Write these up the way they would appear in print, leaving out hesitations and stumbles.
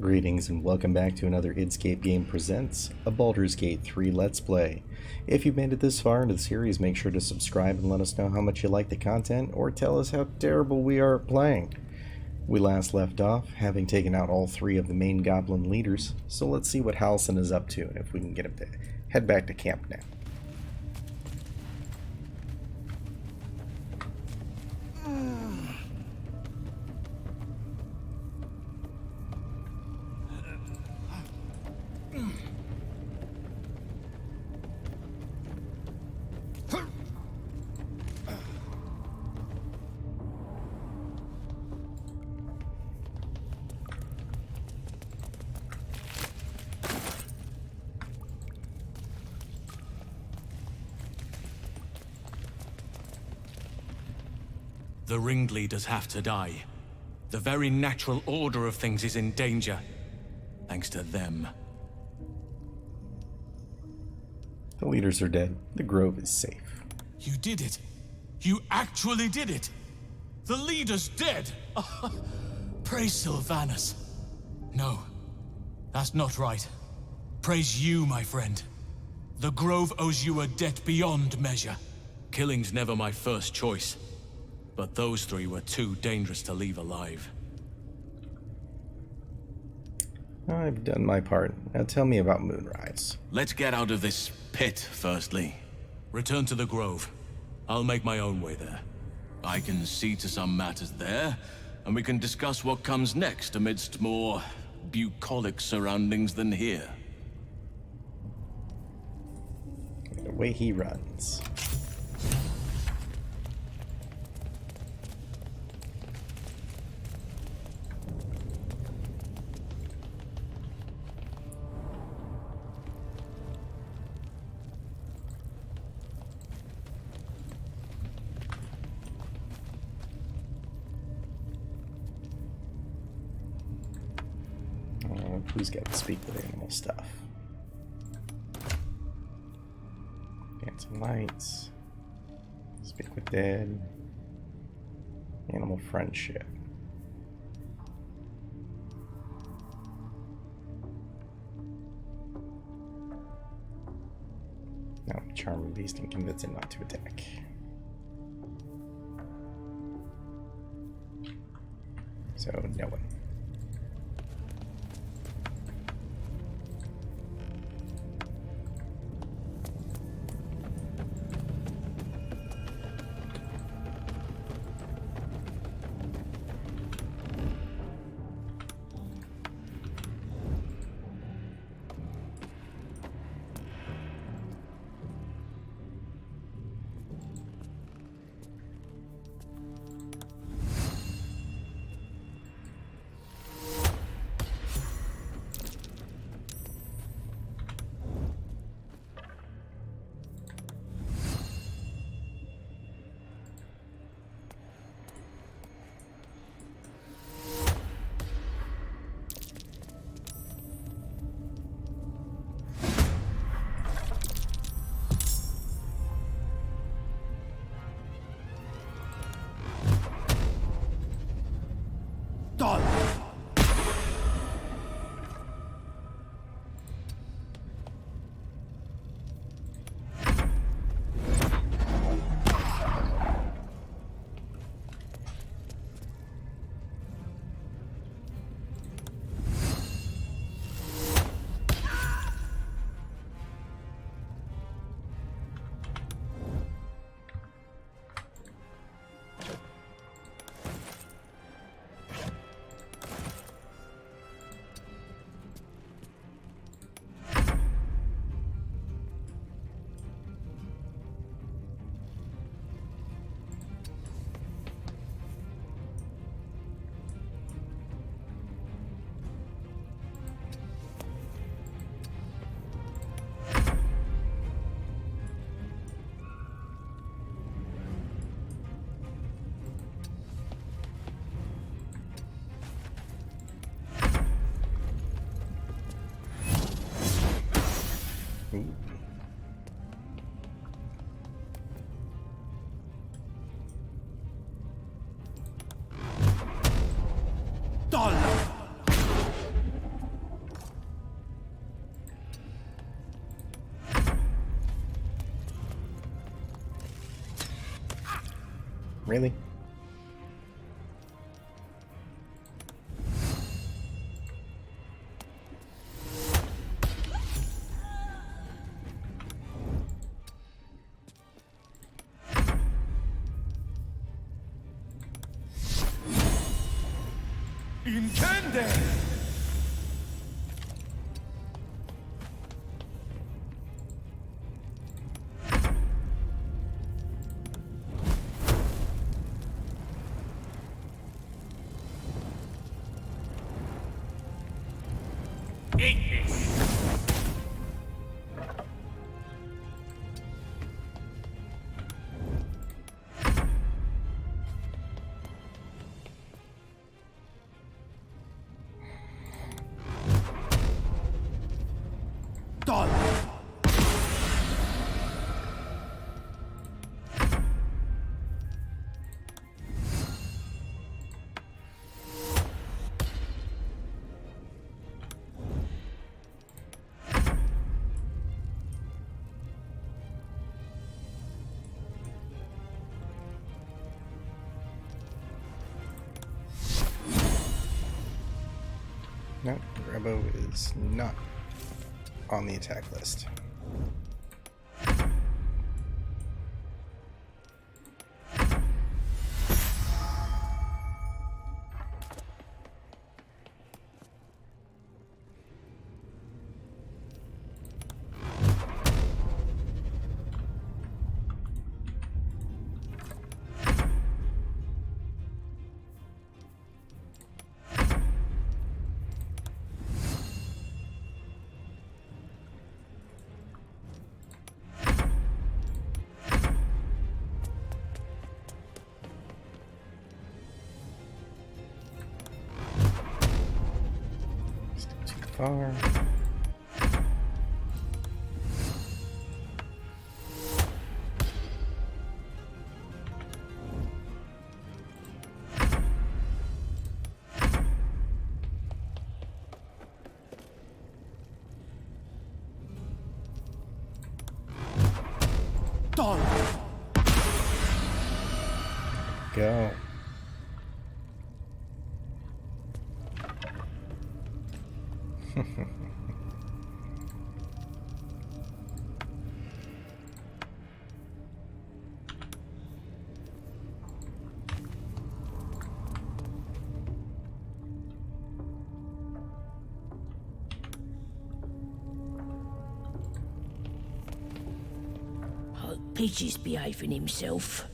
Greetings and welcome back to another Scape Games Presents, a Baldur's Gate 3 Let's Play. If you've made it this far into the series, make sure to subscribe and let us know how much you like the content, or tell us how terrible we are at playing. We last left off, having taken out all three of the main goblin leaders, so let's see what Halsin is up to and if we can get him to head back to camp now. The ringleaders have to die. The very natural order of things is in danger, thanks to them. The leaders are dead. The grove is safe. You did it. You actually did it. The leader's dead. Praise Sylvanus. No, that's not right. Praise you, my friend. The grove owes you a debt beyond measure. Killing's never my first choice. But those three were too dangerous to leave alive. I've done my part. Now tell me about Moonrise. Let's get out of this pit, firstly. Return to the grove. I'll make my own way there. I can see to some matters there, and we can discuss what comes next amidst more bucolic surroundings than here. The way he runs. Who's got to speak with animal stuff? Dancing lights. Speak with dead. Animal friendship. No, charm a beast and convince it not to attack. So, no one. Really? Intende! Done! No, Rebo is not on the attack list. Far. Done! Go. Hope Peachy's behaving himself.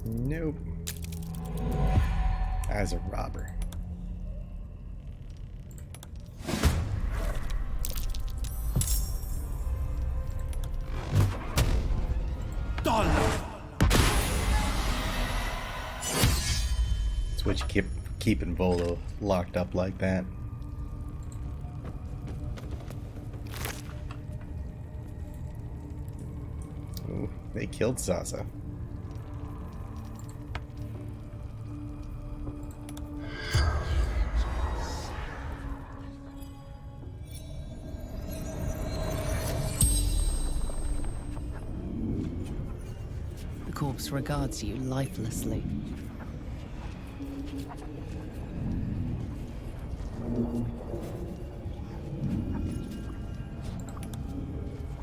Nope. As a robber. Done! That's what you keep keeping Volo locked up like that. Ooh, they killed Sasa. The corpse regards you lifelessly.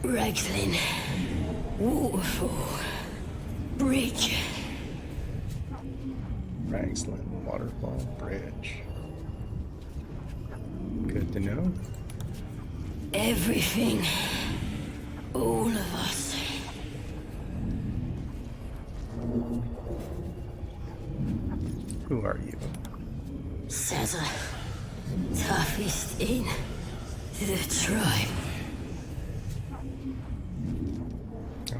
Ragslin. Waterfall. Bridge. Ragslin Waterfall Bridge. Good to know. Everything. All of us. Who are you? Saza. Toughest in the tribe.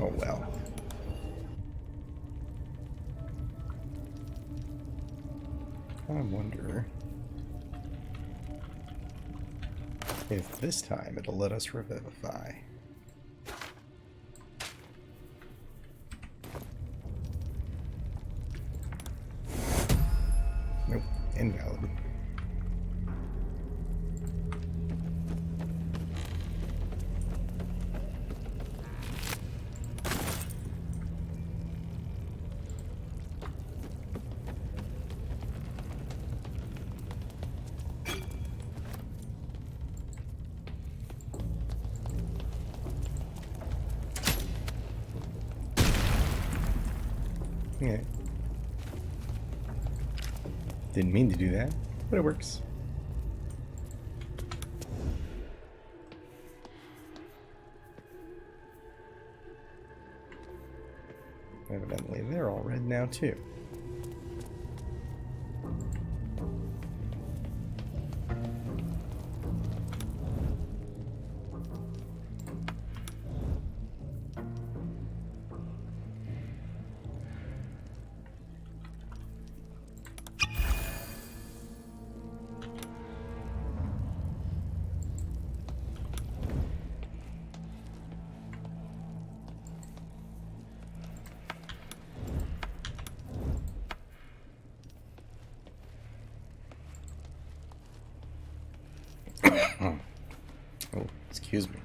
Oh well. I wonder if this time it'll let us revivify. Nope, invalid. Yeah. Didn't mean to do that, but it works. Evidently, they're all red now, too. Oh, excuse me.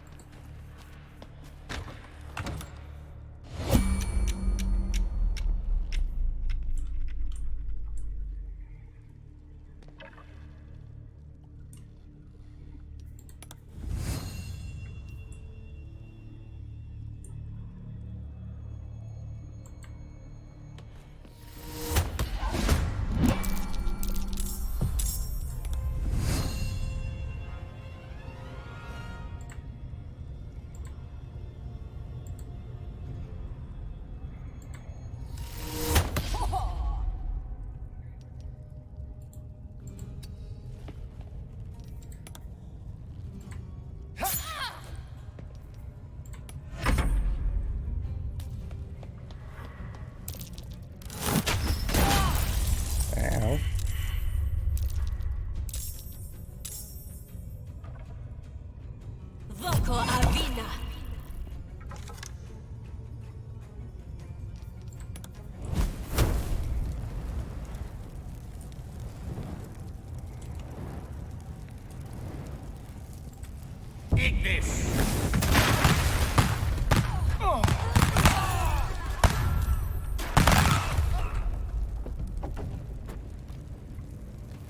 Ow. Voco Avina. Eat this!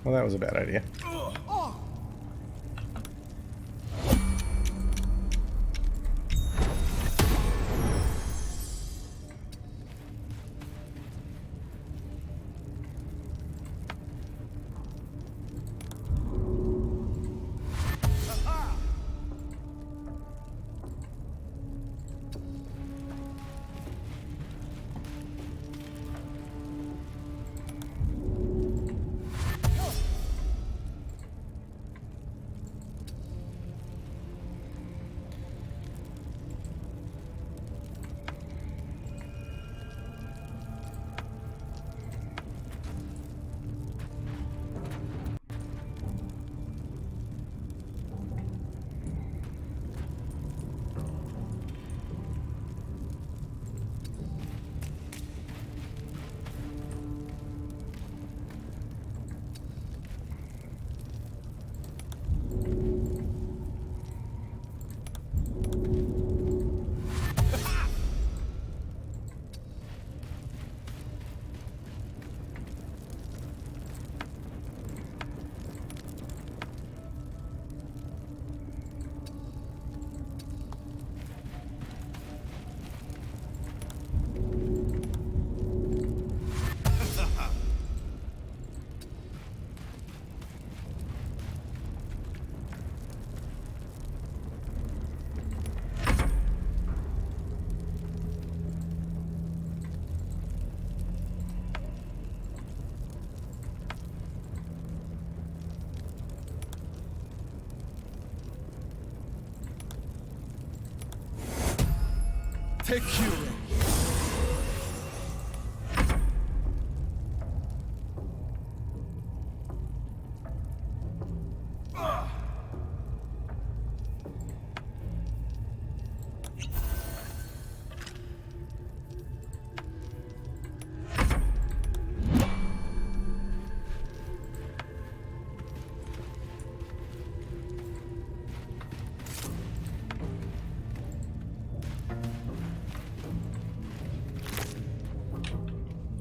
Well, that was a bad idea. Secure.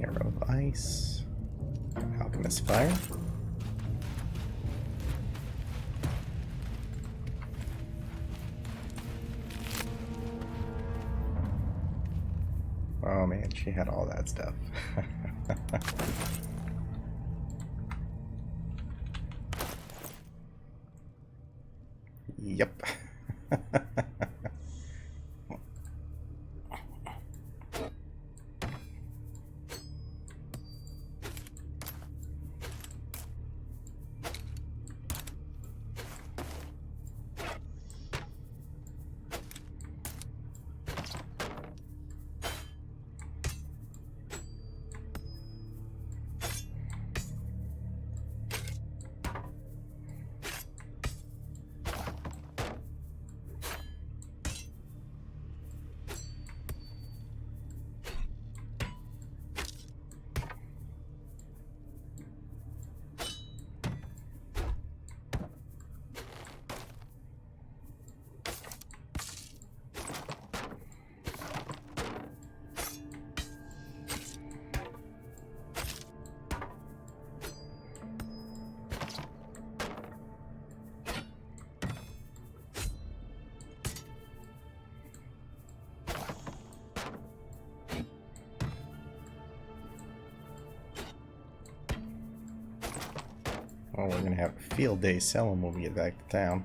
Arrow of Ice. Alchemist Fire. Oh man, she had all that stuff. Yep. Well, we're gonna have a field day selling when we get back to town.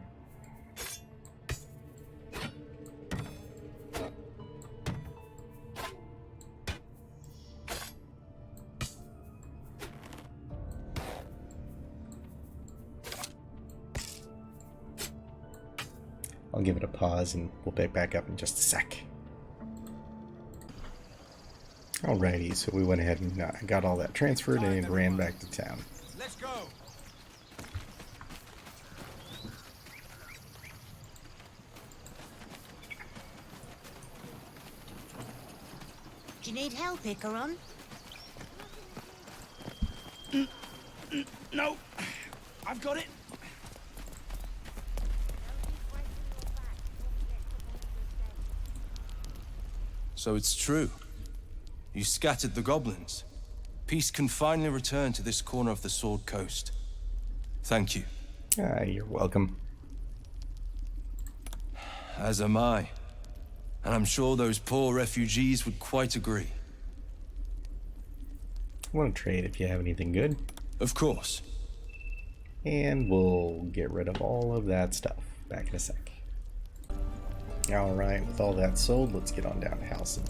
I'll give it a pause and we'll pick back up in just a sec. Alrighty, so we went ahead and got all that transferred and ran back to town. Let's go. Do you need help, Icaron? No, I've got it. So it's true. You scattered the goblins. Peace can finally return to this corner of the Sword Coast. Thank you. You're welcome. As am I. And I'm sure those poor refugees would quite agree. I want to trade if you have anything good. Of course. And we'll get rid of all of that stuff. Back in a sec. Alright, with all that sold, let's get on down to Halcyon.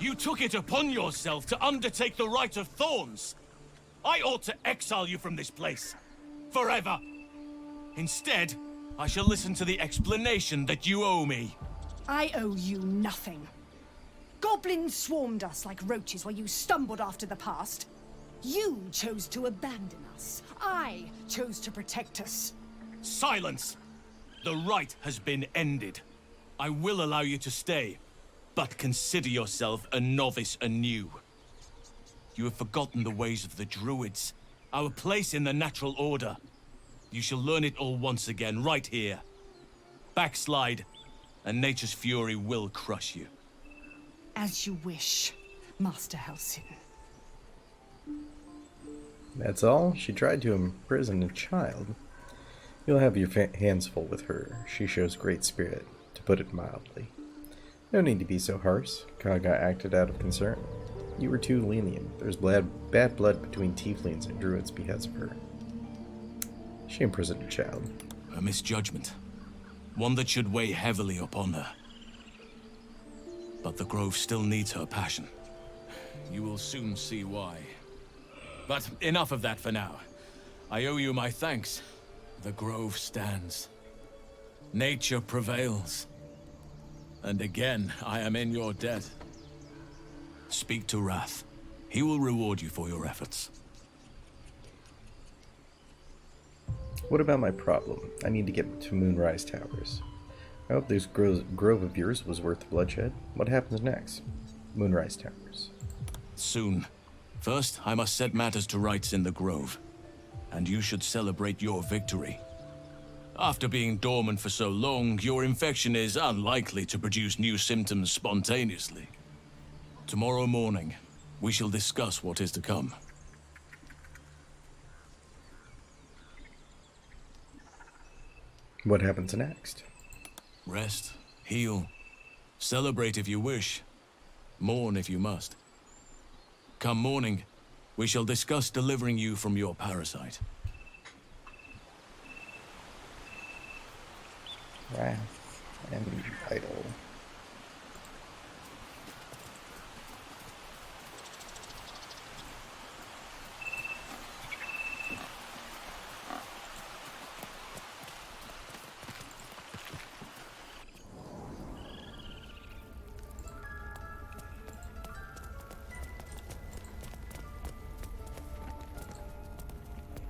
You took it upon yourself to undertake the Rite of Thorns. I ought to exile you from this place. Forever. Instead, I shall listen to the explanation that you owe me. I owe you nothing. Goblins swarmed us like roaches while you stumbled after the past. You chose to abandon us. I chose to protect us. Silence! The rite has been ended. I will allow you to stay, but consider yourself a novice anew. You have forgotten the ways of the Druids, our place in the natural order. You shall learn it all once again, right here. Backslide, and nature's fury will crush you. As you wish, Master Halcyon. That's all? She tried to imprison a child. You'll have your hands full with her. She shows great spirit, to put it mildly. No need to be so harsh. Kaga acted out of concern. You were too lenient. There's bad blood between tieflings and druids because of her. She imprisoned a child. A misjudgment. One that should weigh heavily upon her. But the Grove still needs her passion. You will soon see why. But enough of that for now. I owe you my thanks. The Grove stands. Nature prevails. And again, I am in your debt. Speak to Wrath. He will reward you for your efforts. What about my problem? I need to get to Moonrise Towers. I hope this grove of yours was worth the bloodshed. What happens next? Moonrise Towers. Soon. First, I must set matters to rights in the Grove. And you should celebrate your victory. After being dormant for so long, your infection is unlikely to produce new symptoms spontaneously. Tomorrow morning, we shall discuss what is to come. What happens next? Rest, heal, celebrate if you wish, mourn if you must. Come morning, we shall discuss delivering you from your parasite. Wrath and idol.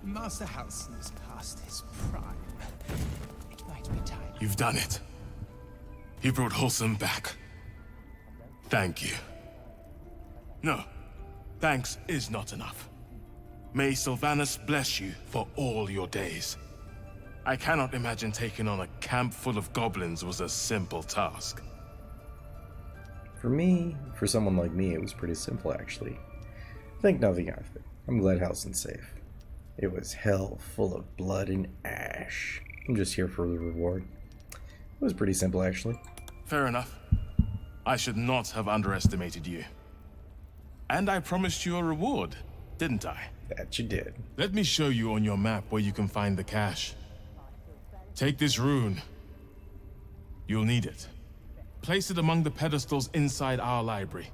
Master Halson is past his prime. It might be time. You've done it. You brought Wholesome back. Thank you. No, thanks is not enough. May Sylvanus bless you for all your days. I cannot imagine taking on a camp full of goblins was a simple task. For someone like me, it was pretty simple actually. Think nothing of it. I'm glad Halson's safe. It was hell full of blood and ash. I'm just here for the reward. It was pretty simple actually. Fair enough. I should not have underestimated you. And I promised you a reward, didn't I? That you did. Let me show you on your map where you can find the cache. Take this rune. You'll need it. Place it among the pedestals inside our library.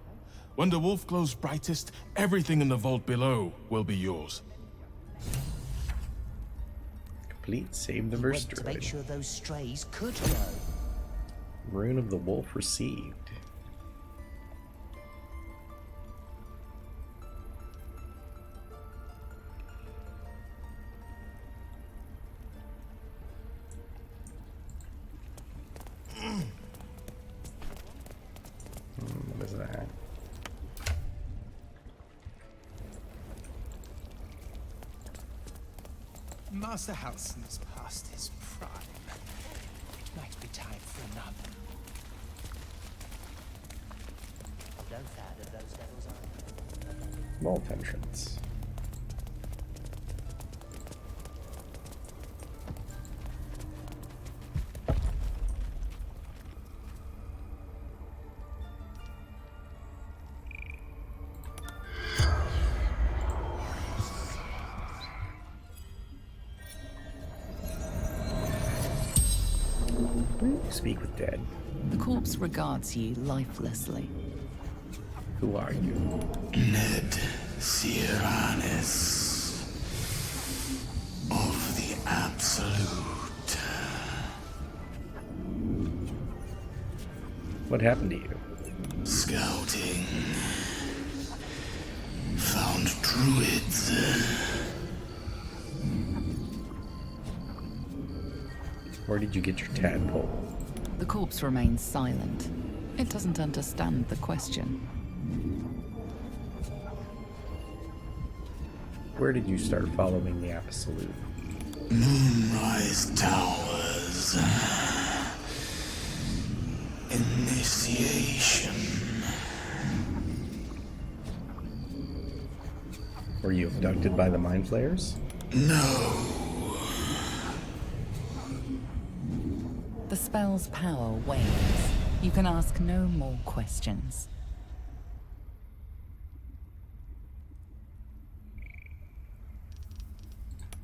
When the wolf glows brightest, everything in the vault below will be yours. Complete save the He verse went to make droid. sure those strays could go. Rune of the Wolf received. What is that? Master Halson is past his prime. It might be time for another. No fan of those devils either. Vault entrance. Speak with dead. The corpse regards you lifelessly. Who are you? Ned Cyranus of the Absolute. What happened to you? Scouting. Found druids. Where did you get your tadpole? The corpse remains silent. It doesn't understand the question. Where did you start following the Absolute? Moonrise Towers. Initiation. Were you abducted by the Mind Flayers? No. The spell's power wanes. You can ask no more questions.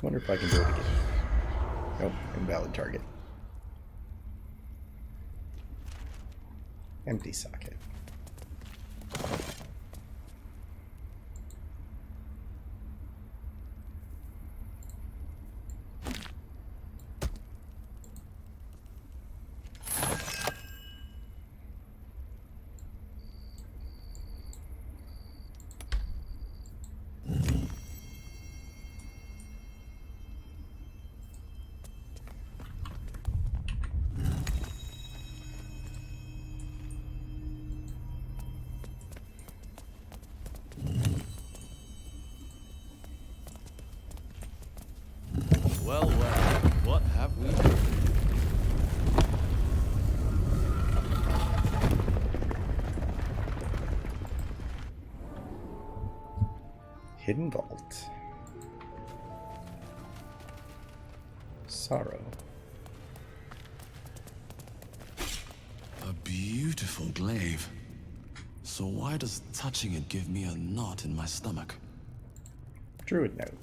Wonder if I can do it again. Nope, invalid target. Empty socket. Well, what have we done? Hidden vault. Sorrow. A beautiful glaive. So why does touching it give me a knot in my stomach? Druid note.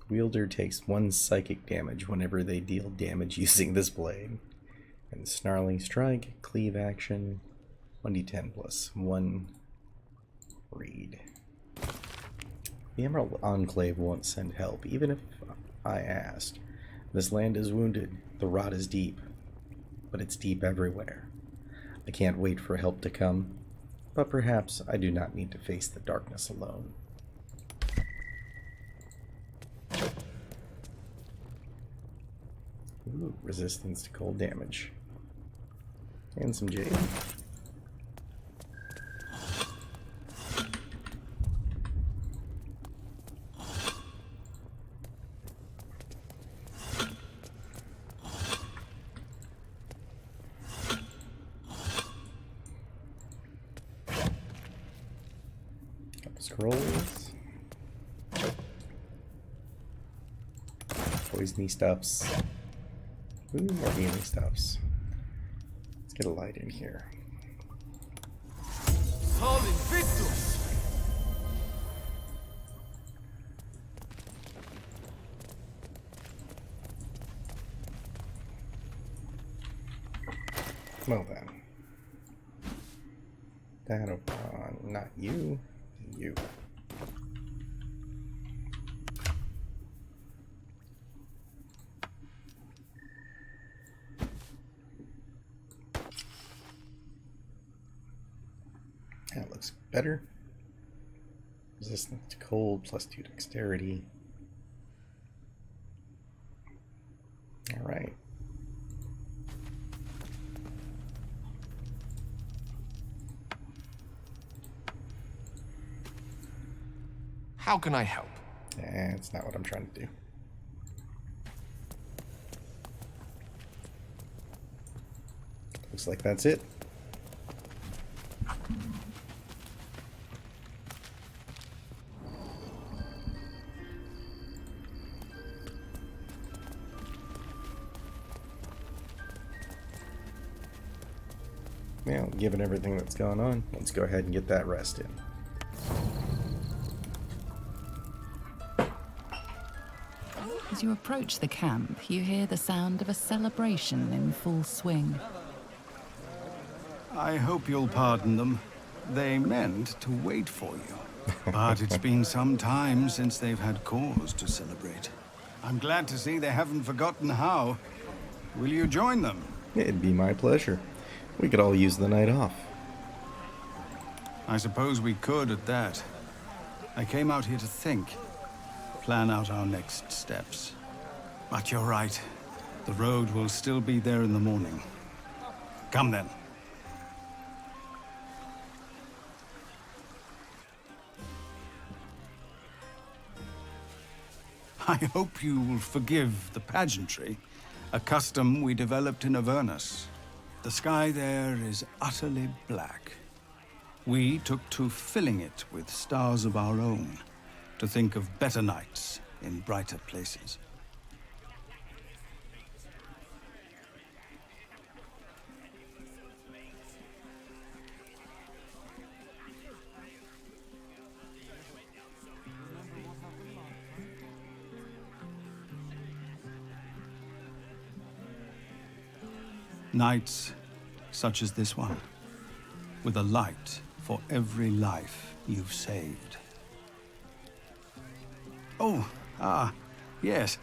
Wielder takes 1 psychic damage whenever they deal damage using this blade. And Snarling Strike, Cleave Action, 1d10 plus 1 read. The Emerald Enclave won't send help, even if I asked. This land is wounded, the rot is deep, but it's deep everywhere. I can't wait for help to come, but perhaps I do not need to face the darkness alone. Ooh, resistance to cold damage. And some jade. Couple scrolls. Poisony stuffs. Ooh, more healing stuffs. Let's get a light in here. Well then. That not you. You. That looks better. Resistance to cold, +2 dexterity. Alright. How can I help? That's not what I'm trying to do. Looks like that's it. Well, given everything that's going on, let's go ahead and get that rest in. As you approach the camp, you hear the sound of a celebration in full swing. I hope you'll pardon them. They meant to wait for you. But it's been some time since they've had cause to celebrate. I'm glad to see they haven't forgotten how. Will you join them? It'd be my pleasure. We could all use the night off. I suppose we could at that. I came out here to think. Plan out our next steps. But you're right. The road will still be there in the morning. Come then. I hope you will forgive the pageantry, a custom we developed in Avernus. The sky there is utterly black. We took to filling it with stars of our own, to think of better nights in brighter places. Nights such as this one, with a light for every life you've saved. Yes.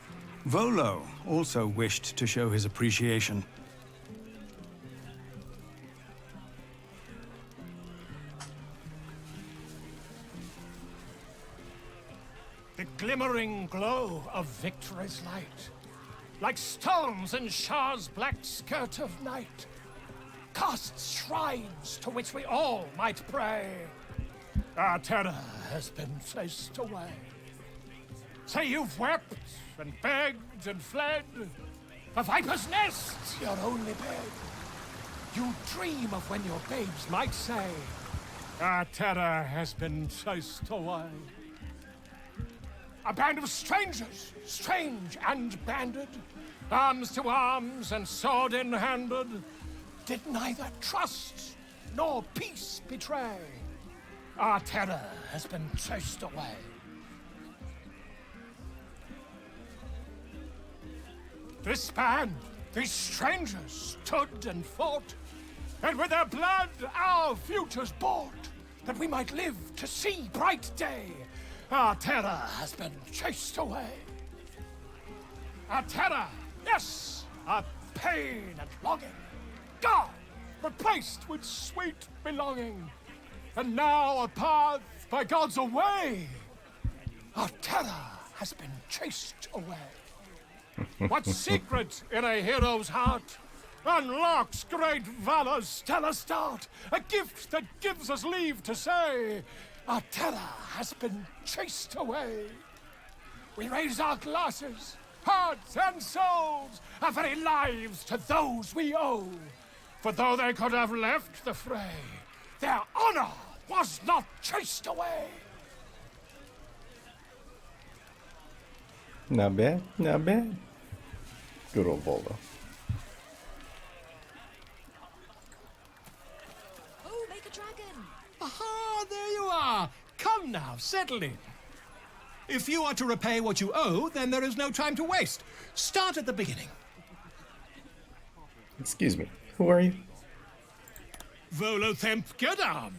Volo also wished to show his appreciation. The glimmering glow of victory's light, like stones in Shah's black skirt of night, casts shrines to which we all might pray. Our terror has been chased away. Say you've wept and begged and fled. The viper's nest, your only bed. You dream of when your babes might say, our terror has been chased away. A band of strangers, strange and banded, arms to arms and sword in handed, did neither trust nor peace betray. Our terror has been chased away. This band, these strangers, stood and fought, and with their blood our futures bought, that we might live to see bright day. Our terror has been chased away. Our terror, yes, our pain and longing, gone, replaced with sweet belonging. And now a path by God's away. Our terror has been chased away. What secret in a hero's heart unlocks great valor's stellar start? A gift that gives us leave to say, our terror has been chased away. We raise our glasses, hearts and souls, our very lives to those we owe. For though they could have left the fray, their honor was not chased away. Not bad, not bad. Good old Baulder. Oh, make a dragon! Aha, there you are. Come now, settle in. If you are to repay what you owe, then there is no time to waste. Start at the beginning. Excuse me, who are you? Volothamp Gedam,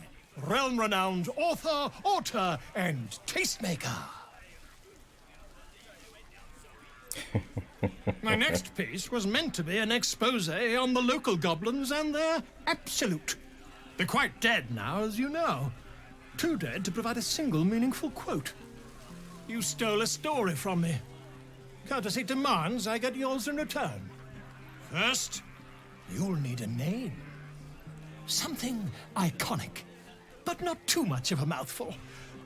realm-renowned author, auteur, and tastemaker. My next piece was meant to be an expose on the local goblins and their absolute. They're quite dead now, as you know. Too dead to provide a single meaningful quote. You stole a story from me. Courtesy demands I get yours in return. First, you'll need a name. Something iconic, but not too much of a mouthful.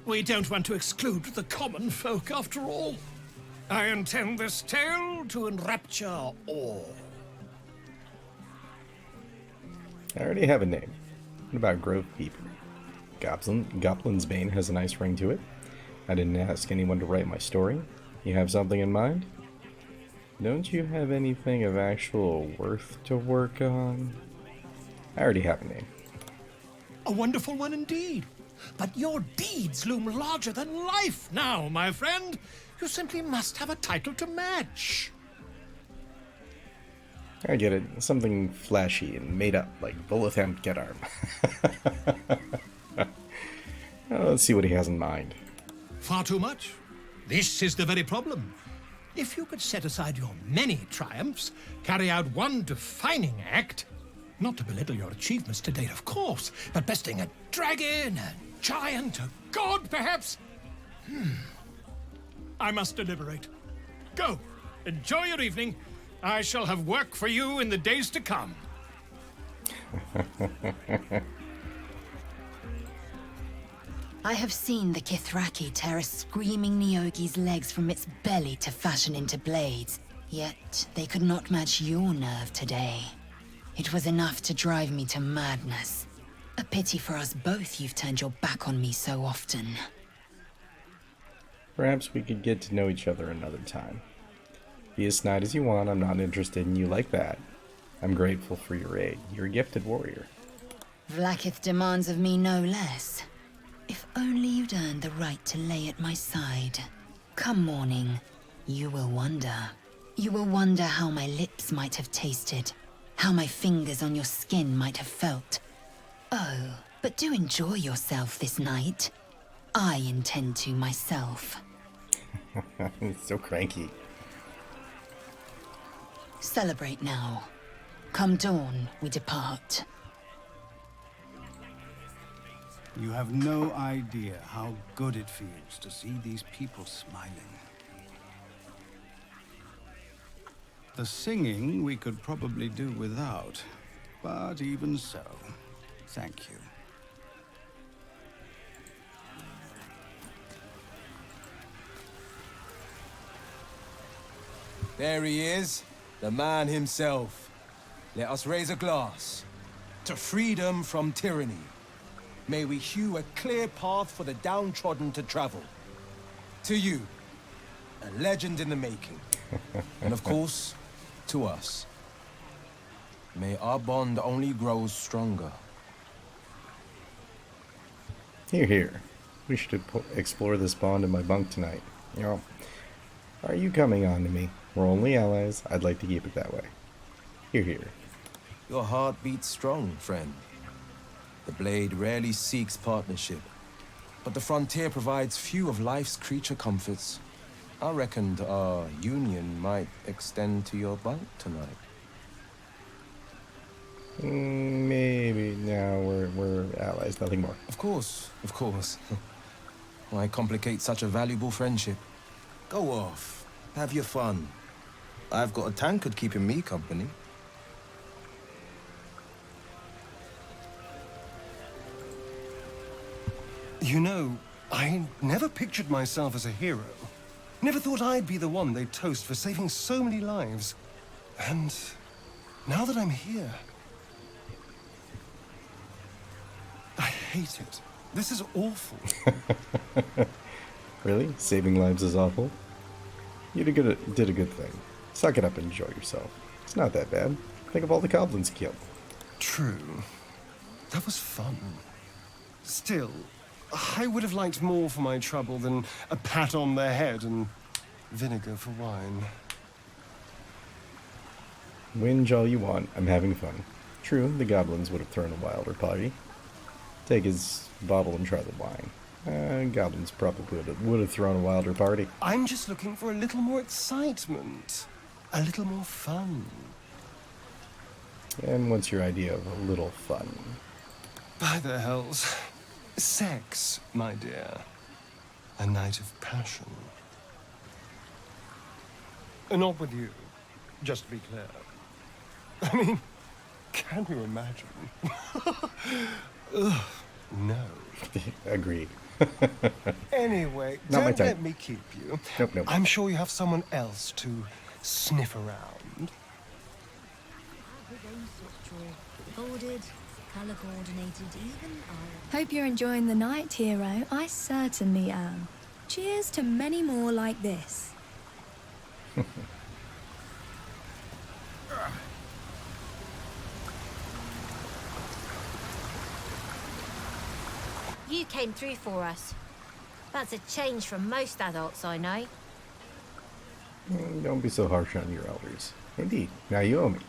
We don't want to exclude the common folk, after all. I intend this tale to enrapture all. I already have a name. What about Grove Peeper? Goblin's Bane has a nice ring to it. I didn't ask anyone to write my story. You have something in mind? Don't you have anything of actual worth to work on? I already have a name. A wonderful one indeed. But your deeds loom larger than life now, my friend. You simply must have a title to match. I get it. Something flashy and made up, like Volothamp Gedarm. Let's see what he has in mind. Far too much. This is the very problem. If you could set aside your many triumphs, carry out one defining act, not to belittle your achievements to date, of course, but besting a dragon, a giant, a god, perhaps. I must deliberate. Go. Enjoy your evening. I shall have work for you in the days to come. I have seen the Kithraki tear a screaming Nyogi's legs from its belly to fashion into blades, yet they could not match your nerve today. It was enough to drive me to madness. A pity for us both you've turned your back on me so often. Perhaps we could get to know each other another time. Be as snide as you want, I'm not interested in you like that. I'm grateful for your aid. You're a gifted warrior. Vlaakith demands of me no less. If only you'd earned the right to lay at my side. Come morning, you will wonder. You will wonder how my lips might have tasted, how my fingers on your skin might have felt. Oh, but do enjoy yourself this night. I intend to myself. It's so cranky. Celebrate now. Come dawn, we depart. You have no idea how good it feels to see these people smiling. The singing we could probably do without, but even so, thank you. There he is, the man himself. Let us raise a glass to freedom from tyranny. May we hew a clear path for the downtrodden to travel. To you, a legend in the making. And of course, to us. May our bond only grow stronger. Here, here. We should explore this bond in my bunk tonight. You know, are you coming on to me? We're only allies. I'd like to keep it that way. Here, here. Your heart beats strong, friend. The blade rarely seeks partnership, but the frontier provides few of life's creature comforts. I reckoned our union might extend to your bunk tonight. Maybe. No, we're allies, nothing more. Of course, of course. Why complicate such a valuable friendship? Go off. Have your fun. I've got a tankard keeping me company. You know, I never pictured myself as a hero. Never thought I'd be the one they'd toast for saving so many lives. And now that I'm here, I hate it. This is awful. Really? Saving lives is awful? You did a good thing. Suck it up and enjoy yourself. It's not that bad. Think of all the goblins you killed. True. That was fun. Still, I would have liked more for my trouble than a pat on the head and vinegar for wine. Whinge all you want. I'm having fun. True, the goblins would have thrown a wilder party. Take his bottle and try the wine. Goblins probably would have thrown a wilder party. I'm just looking for a little more excitement. A little more fun. And what's your idea of a little fun? By the hells. Sex, my dear. A night of passion. Not with you, just to be clear. I mean, can you imagine? Ugh, no. Agreed. Anyway, Not my don't type. let me keep you. Nope. I'm sure you have someone else to sniff around. Boarded, color coordinated, even Hope you're enjoying the night, hero. I certainly am. Cheers to many more like this. You came through for us. That's a change from most adults I know. Don't be so harsh on your elders. Indeed, now you owe me.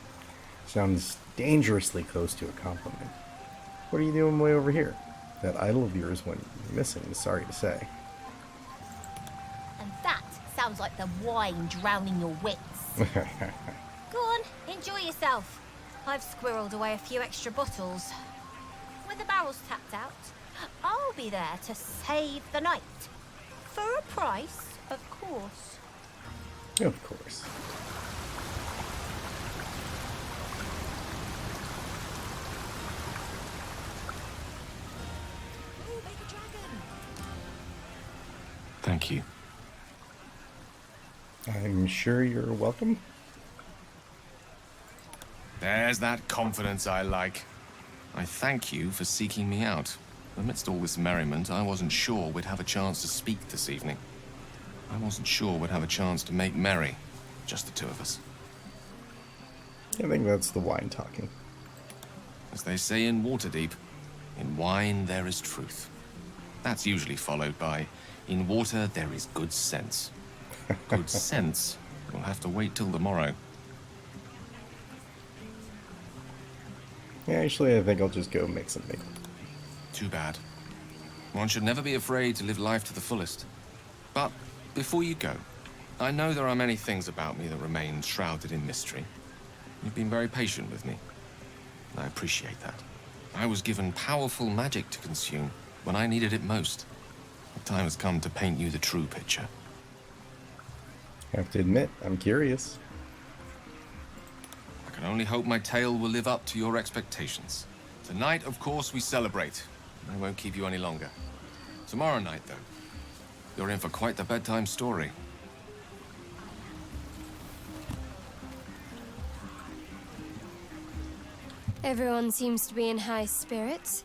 Sounds dangerously close to a compliment. What are you doing way over here? That idol of yours went missing, sorry to say. And that sounds like the wine drowning your wits. Go on, enjoy yourself. I've squirreled away a few extra bottles. When the barrel's tapped out, I'll be there to save the night. For a price, of course. Of course. Oh, make a dragon! Thank you. I'm sure you're welcome. There's that confidence I like. I thank you for seeking me out. Amidst all this merriment, I wasn't sure we'd have a chance to speak this evening. I wasn't sure we'd have a chance to make merry. Just the two of us. I think that's the wine talking. As they say in Waterdeep, in wine there is truth. That's usually followed by, in water there is good sense. Good sense will have to wait till tomorrow. Yeah, actually, I think I'll just go mix and mingle. Too bad. One should never be afraid to live life to the fullest. But before you go, I know there are many things about me that remain shrouded in mystery. You've been very patient with me. I appreciate that. I was given powerful magic to consume when I needed it most. The time has come to paint you the true picture. I have to admit, I'm curious. I can only hope my tale will live up to your expectations. Tonight, of course, we celebrate. I won't keep you any longer. Tomorrow night, though, you're in for quite the bedtime story. Everyone seems to be in high spirits.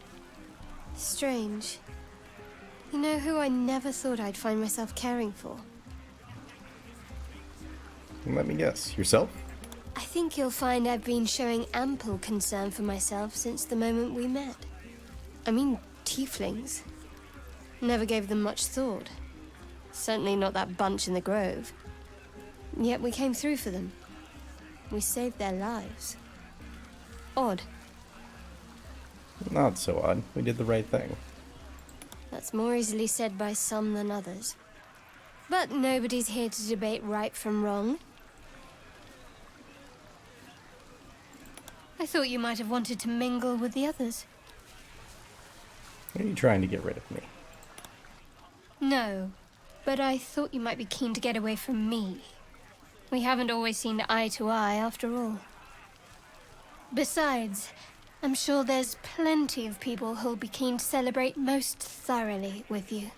Strange. You know who I never thought I'd find myself caring for? Let me guess. Yourself? I think you'll find I've been showing ample concern for myself since the moment we met. I mean, tieflings. Never gave them much thought. Certainly not that bunch in the grove. Yet we came through for them. We saved their lives. Odd. Not so odd. We did the right thing. That's more easily said by some than others. But nobody's here to debate right from wrong. I thought you might have wanted to mingle with the others. Are you trying to get rid of me? No, but I thought you might be keen to get away from me. We haven't always seen eye to eye, after all. Besides, I'm sure there's plenty of people who'll be keen to celebrate most thoroughly with you.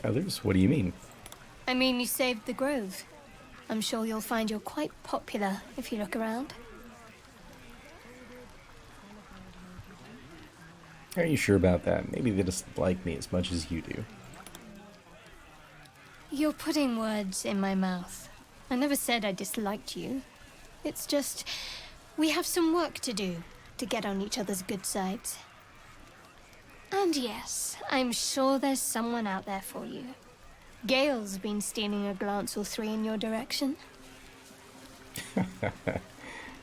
Others? What do you mean? I mean, you saved the grove. I'm sure you'll find you're quite popular if you look around. Are you sure about that? Maybe they just like me as much as you do. You're putting words in my mouth. I never said I disliked you. It's just, we have some work to do to get on each other's good sides. And yes, I'm sure there's someone out there for you. Gale's been stealing a glance or three in your direction.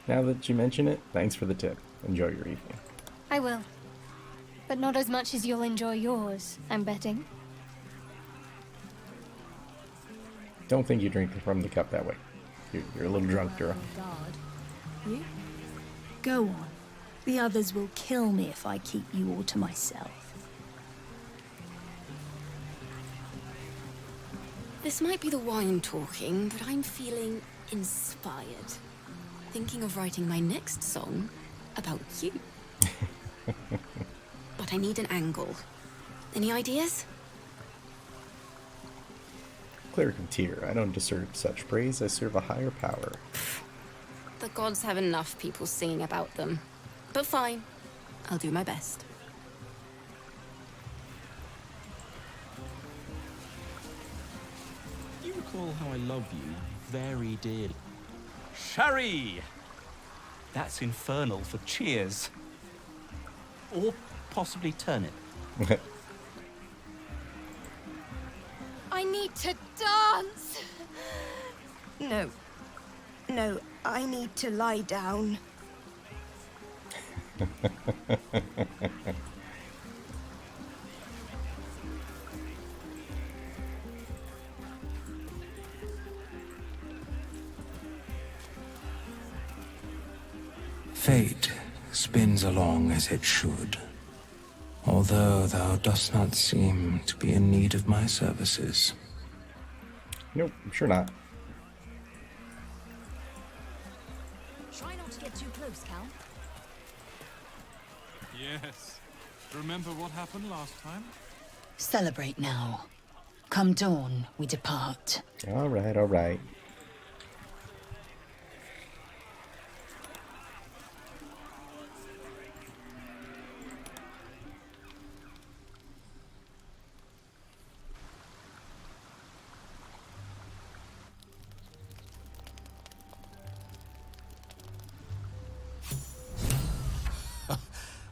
Now that you mention it, thanks for the tip. Enjoy your evening. I will. But not as much as you'll enjoy yours, I'm betting. Don't think you drink from the cup that way. You're a little drunk, girl. You? Go on. The others will kill me if I keep you all to myself. This might be the wine talking, but I'm feeling inspired. Thinking of writing my next song about you. But I need an angle. Any ideas? Cleric of Tyr, I don't deserve such praise. I serve a higher power. The gods have enough people singing about them. But fine. I'll do my best. Do you recall how I love you very dearly? Sherry! That's infernal for cheers. Or possibly turnip. I need to dance! No. No, I need to lie down. Fate spins along as it should, although thou dost not seem to be in need of my services. Nope, sure not. Try not to get too close, Cal. Yes. Remember what happened last time? Celebrate now. Come dawn, we depart. All right, all right.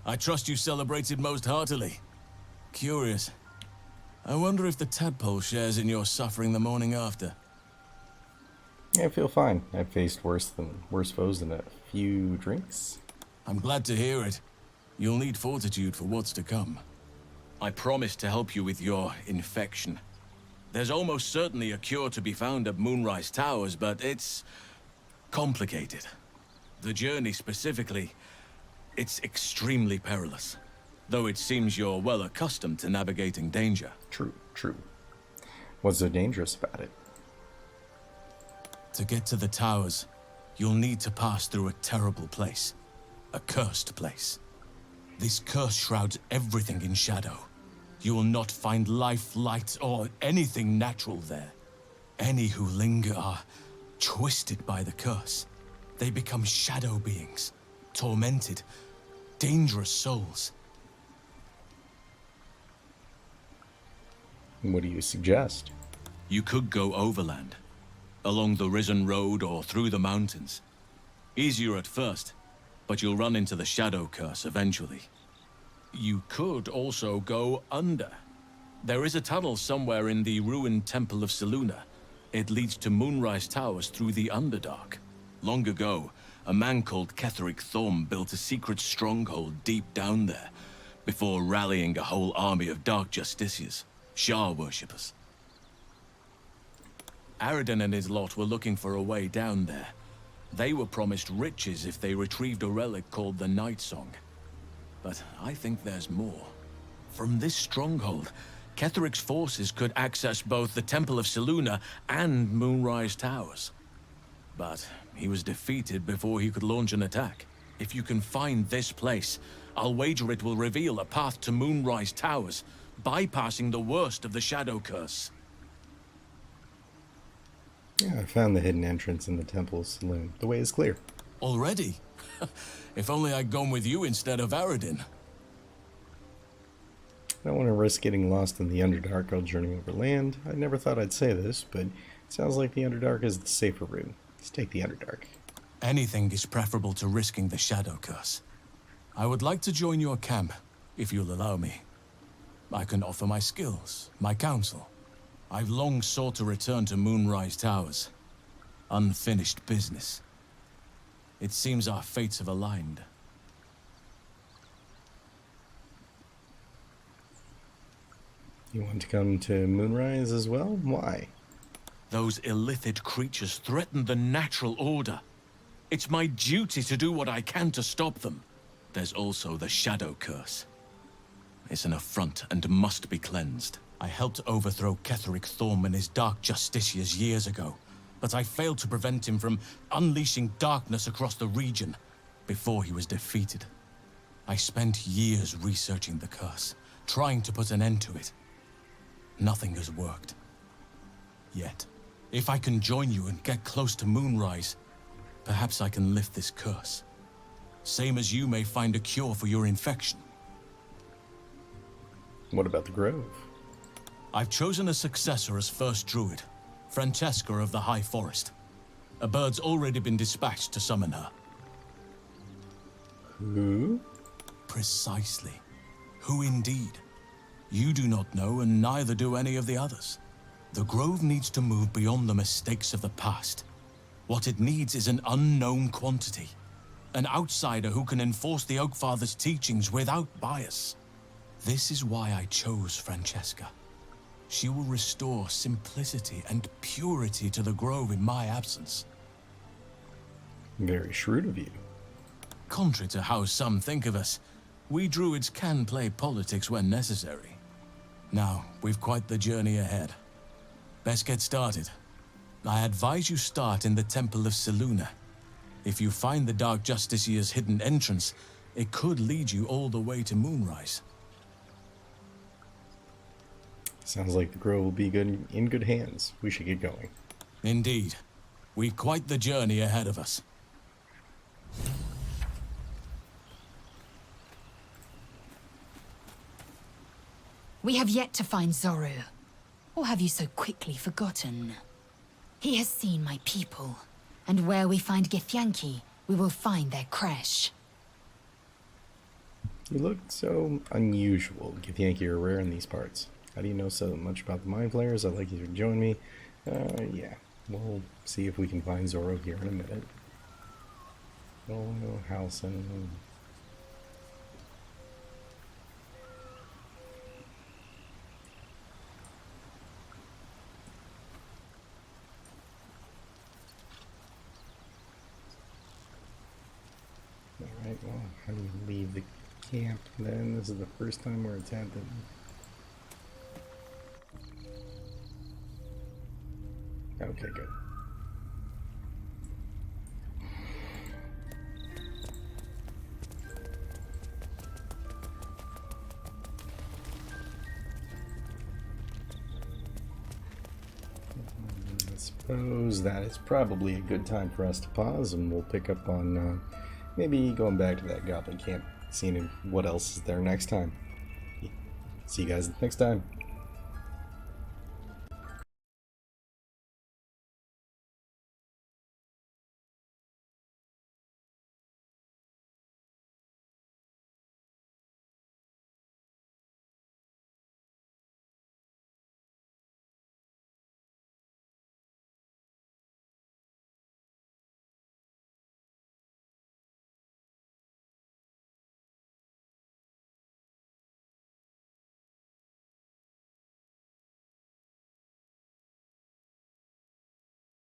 I trust you celebrated most heartily. Curious. I wonder if the tadpole shares in your suffering the morning after. I feel fine. I've faced worse foes than a few drinks. I'm glad to hear it. You'll need fortitude for what's to come. I promise to help you with your infection. There's almost certainly a cure to be found at Moonrise Towers, but it's complicated. The journey specifically, it's extremely perilous. Though it seems you're well accustomed to navigating danger. True, true. What's so dangerous about it? To get to the towers, you'll need to pass through a terrible place. A cursed place. This curse shrouds everything in shadow. You will not find life, light, or anything natural there. Any who linger are twisted by the curse. They become shadow beings, tormented, dangerous souls. What do you suggest? You could go overland, along the Risen Road or through the mountains. Easier at first, but you'll run into the shadow curse eventually. You could also go under. There is a tunnel somewhere in the ruined Temple of Selûne. It leads to Moonrise Towers through the Underdark. Long ago, a man called Ketheric Thorm built a secret stronghold deep down there, before rallying a whole army of Dark Justiciars, Shah worshippers. Aradin and his lot were looking for a way down there. They were promised riches if they retrieved a relic called the Night Song. But I think there's more. From this stronghold, Ketheric's forces could access both the Temple of Selûne and Moonrise Towers. But he was defeated before he could launch an attack. If you can find this place, I'll wager it will reveal a path to Moonrise Towers, bypassing the worst of the Shadow Curse. Yeah, I found the hidden entrance in the Temple of Selûne. The way is clear. Already? If only I'd gone with you instead of Aradin. I don't want to risk getting lost in the Underdark while journeying over land. I never thought I'd say this, but it sounds like the Underdark is the safer route. Let's take the Underdark. Anything is preferable to risking the Shadow Curse. I would like to join your camp, if you'll allow me. I can offer my skills, my counsel. I've long sought to return to Moonrise Towers. Unfinished business. It seems our fates have aligned. You want to come to Moonrise as well? Why? Those illithid creatures threaten the natural order. It's my duty to do what I can to stop them. There's also the Shadow Curse. It's an affront and must be cleansed. I helped overthrow Ketheric Thorm and his Dark Justiciars years ago, but I failed to prevent him from unleashing darkness across the region before he was defeated. I spent years researching the curse, trying to put an end to it. Nothing has worked. Yet, if I can join you and get close to Moonrise, perhaps I can lift this curse. Same as you may find a cure for your infection. What about the Grove? I've chosen a successor as first druid, Francesca of the High Forest. A bird's already been dispatched to summon her. Who? Precisely. Who indeed? You do not know, and neither do any of the others. The Grove needs to move beyond the mistakes of the past. What it needs is an unknown quantity. An outsider who can enforce the Oakfather's teachings without bias. This is why I chose Francesca. She will restore simplicity and purity to the Grove in my absence. Very shrewd of you. Contrary to how some think of us, we druids can play politics when necessary. Now, we've quite the journey ahead. Best get started. I advise you start in the Temple of Selûne. If you find the Dark Justiciar's hidden entrance, it could lead you all the way to Moonrise. Sounds like the Grove will be in good hands. We should get going. Indeed. We've quite the journey ahead of us. We have yet to find Zoru. Or have you so quickly forgotten? He has seen my people, and where we find Githyanki, we will find their creche. You look so unusual. Githyanki are rare in these parts. How do you know so much about the Mind Flayers? I'd like you to join me. Yeah. We'll see if we can find Zoro here in a minute. Oh no, Halcyon. Alright, well, how do you leave the camp then? This is the first time we're attempting. Okay, good. I suppose that is probably a good time for us to pause, and we'll pick up on maybe going back to that goblin camp, seeing what else is there next time. See you guys next time.